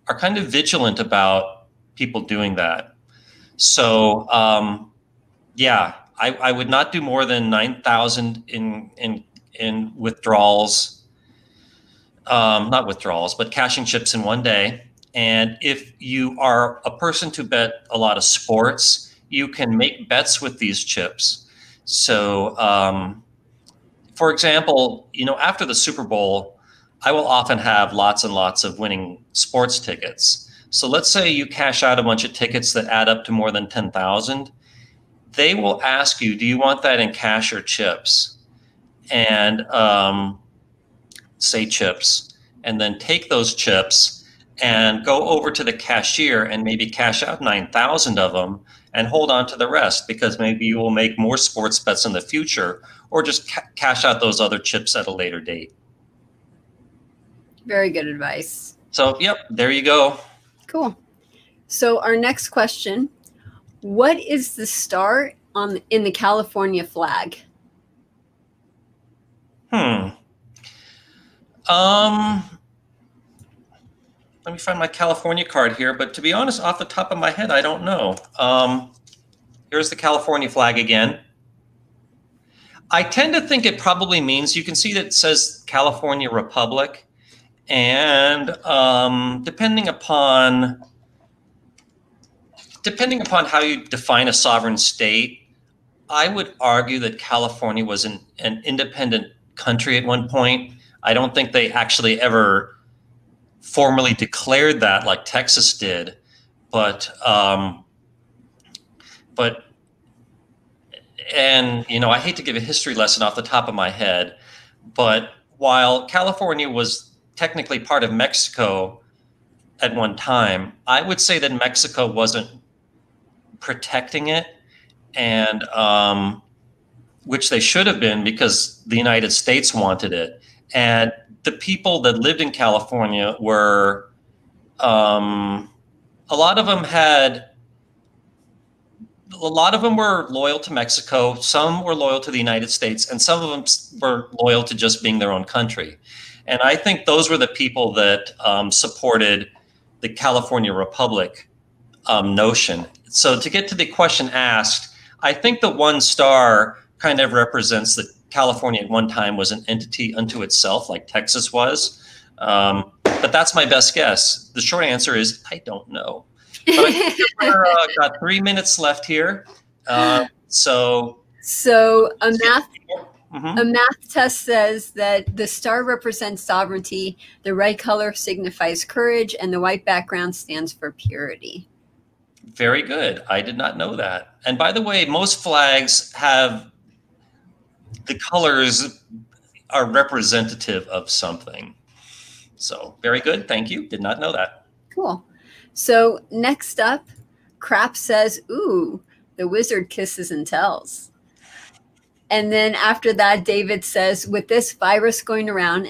are kind of vigilant about people doing that. So yeah, I would not do more than 9,000 in withdrawals not withdrawals, but cashing chips in one day. And if you are a person to bet a lot of sports, you can make bets with these chips. So, for example, after the Super Bowl, I will often have lots and lots of winning sports tickets. So let's say you cash out a bunch of tickets that add up to more than 10,000. They will ask you, do you want that in cash or chips? And say chips, and then take those chips and go over to the cashier and maybe cash out 9,000 of them and hold on to the rest, because maybe you will make more sports bets in the future, or just cash out those other chips at a later date. Very good advice. So, yep, there you go. Cool. So our next question, what is the star in the California flag? Let me find my California card here, but to be honest, off the top of my head, I don't know. Here's the California flag again. I tend to think it probably means, you can see that it says California Republic, and depending upon how you define a sovereign state, I would argue that California was an independent country at one point. I don't think they actually ever formally declared that like Texas did, but I hate to give a history lesson off the top of my head, but while California was technically part of Mexico at one time, I would say that Mexico wasn't protecting it, and which they should have been, because the United States wanted it. And the people that lived in California were, a lot of them were loyal to Mexico, some were loyal to the United States, and some of them were loyal to just being their own country. And I think those were the people that supported the California Republic notion. So to get to the question asked, I think the one star kind of represents that California at one time was an entity unto itself, like Texas was. But that's my best guess. The short answer is I don't know. But I think we're got 3 minutes left here. So a math test says that the star represents sovereignty, the red color signifies courage, and the white background stands for purity. Very good. I did not know that. And by the way, most flags have the colors are representative of something. So very good. Thank you. Did not know that. Cool. So next up, Crap says, ooh, the wizard kisses and tells. And then after that, David says, with this virus going around,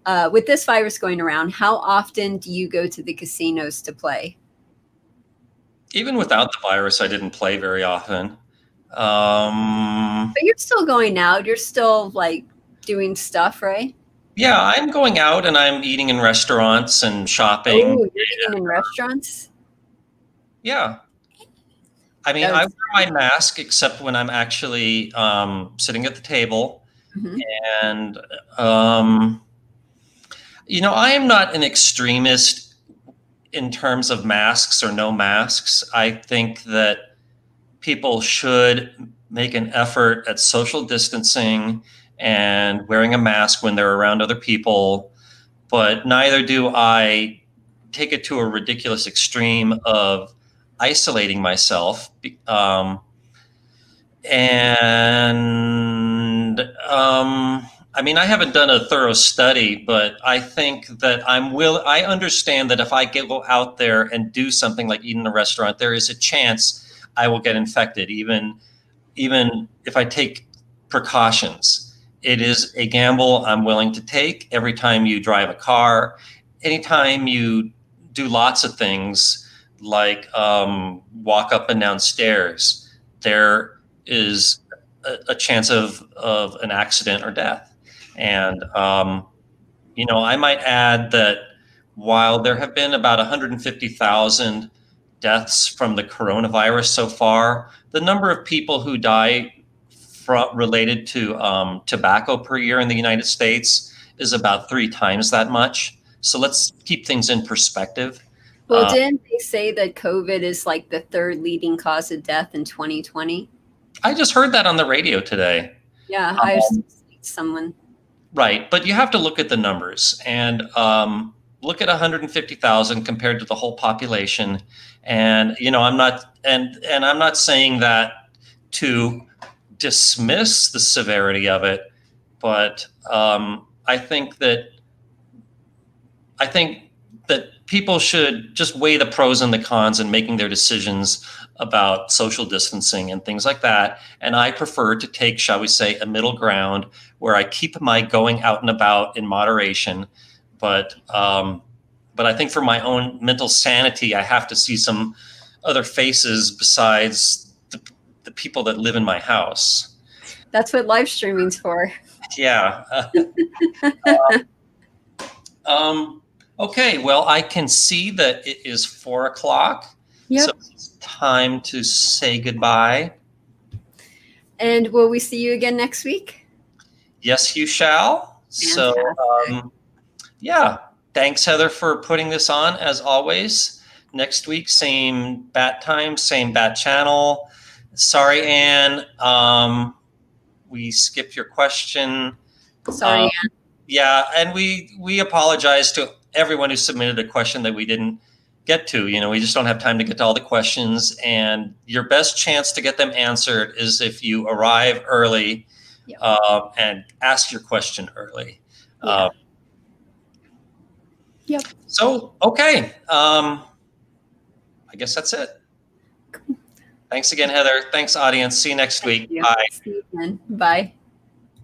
how often do you go to the casinos to play? Even without the virus, I didn't play very often. But you're still going out. You're still like doing stuff, right? Yeah, I'm going out and I'm eating in restaurants and shopping. Oh, you're eating in restaurants? Yeah. I mean, I wear my mask except when I'm actually sitting at the table. Mm-hmm. And, I am not an extremist in terms of masks or no masks. I think that people should make an effort at social distancing and wearing a mask when they're around other people, but neither do I take it to a ridiculous extreme of isolating myself. I mean, I haven't done a thorough study, but I think that I understand that if I go out there and do something like eat in a restaurant, there is a chance I will get infected, even if I take precautions. It is a gamble I'm willing to take. Every time you drive a car, anytime you do lots of things like walk up and down stairs, there is a chance of an accident or death. And, I might add that while there have been about 150,000 deaths from the coronavirus so far, the number of people who die related to tobacco per year in the United States is about 3 times that much. So let's keep things in perspective. Well, didn't they say that COVID is like the 3rd leading cause of death in 2020? I just heard that on the radio today. Yeah, I was someone. Right, but you have to look at the numbers and look at 150,000 compared to the whole population. And I'm not saying that to dismiss the severity of it, but I think that people should just weigh the pros and the cons in making their decisions about social distancing and things like that. And I prefer to take, shall we say, a middle ground where I keep my going out and about in moderation. But I think for my own mental sanity, I have to see some other faces besides the people that live in my house. That's what live streaming's for. Yeah. Okay, well, I can see that it is 4 o'clock. Yep. So it's time to say goodbye. And will we see you again next week? Yes, you shall. Fantastic. So, yeah. Thanks, Heather, for putting this on, as always. Next week, same bat time, same bat channel. Sorry, Anne. We skipped your question. Sorry, Anne. Yeah, and we apologize to everyone who submitted a question that we didn't get to. We just don't have time to get to all the questions. And your best chance to get them answered is if you arrive early. Yep. And ask your question early. Yeah. Yep. So, okay. I guess that's it. Cool. Thanks again, Heather. Thanks, audience. See you next week. You. Bye. See you then. Bye.